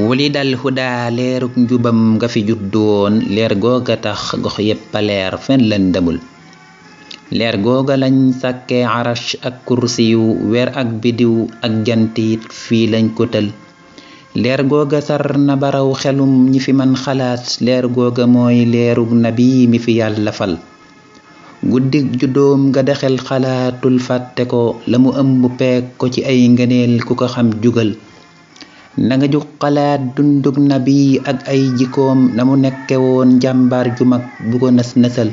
wulidal huda leeruk njubam nga fi juddoon leer googa tax gox yépp leer fen lëndëmul leer googa lañ sàkke arash ak kursiyu weer ak bidiw ak jantiit fii lañ ko tël leer googa sar na baraw xelum ñi fi man xalaat leer googa mooy leerug nabi mi fi yàlla fal guddig juddoom nga dexel xalaatul fàtte ko la mu ëmb peeg ko ci ay ngëneel ku ko xam jugal nanga jug xalaat dundug nabi ak ay jikoom na mu nekke woon jàmbaar ju mag bu ko nësal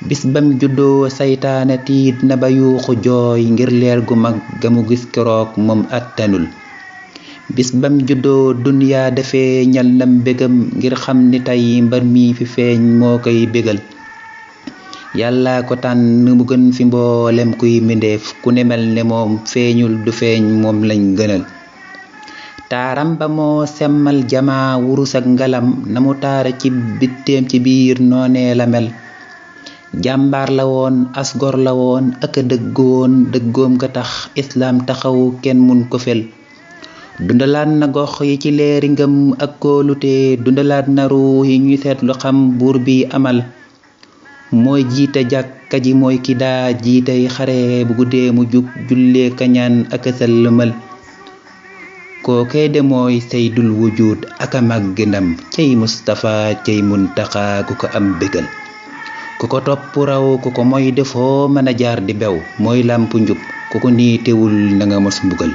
bis bam juddoo saytaane tiit na ba yuuxu jooy ngir leer gu mag ga mu gis keroog moom attanul bis bam juddoo duniyaa defee ñal nam bégam ngir xam ni tey mbar mi fi feeñ moo koy bégal yàlla ko tànn mu gën fi mboolem kuy mbindeef ku ne mel ne moom feeñul du feeñ moom lañ gënal taaram ba moo semmal jamaa wurus ak ngalam na mu taara ci bitteem ci biir noonee la mel jàmbaar la woon asgor la woon ak a dëggoon dëggoom ga tax islaam taxaw kenn mun ko fel dundalaat na gox yi ci leeri ngëm ak kóolute dundalaat na ruux yi ñuy seetlu xam buur bi amal mooy jiite jàkka ji mooy ki daa jiitey xare bu guddee mu jug jullee kañaan ak a sëlmal kookee de mooy saydul wujud ak a màgg ndam cey Mustafa cey Muntaxa ku ko am bégal ku ko topp raw ku ko mooy defoo mën a jaar di bew mooy làmp njub ku ko niitewul na nga mos mbugal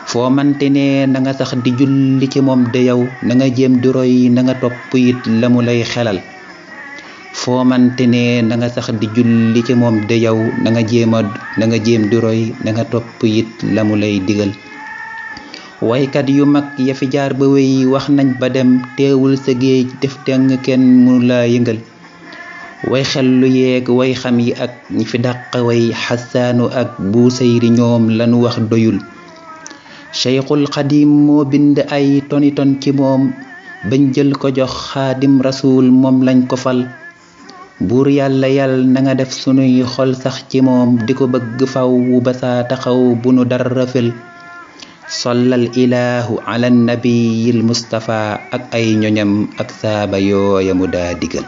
foo mante ne na nga sax di julli ci moom de yow na nga jéem di roy na nga topp it la mu lay xelal foo mante ne na nga sax di julli ci moom de yow na nga jéem di roy na nga topp it la mu lay digal waykat yu mag ya fi jaar ba wéy wax nañ ba dem teewul sa géej def teng kenn mu la yëngal way xel lu yeeg way xam yi ak ñi fi dàq way xasaanu ak bu sayri ñoom lanu wax doyul Cheikhul Xadim moo bind ay toni ton ci moom bañ jël ko jox xaadim rasul moom lañ ko fal buur yàlla na nga def sunuy xol sax ci moom di ko bëgg faw ba saa taxaw bu nu dara fel sollal ilaahu ala nabiyil mustafa ak ay ñoñam ak saaba yooya mu daa digal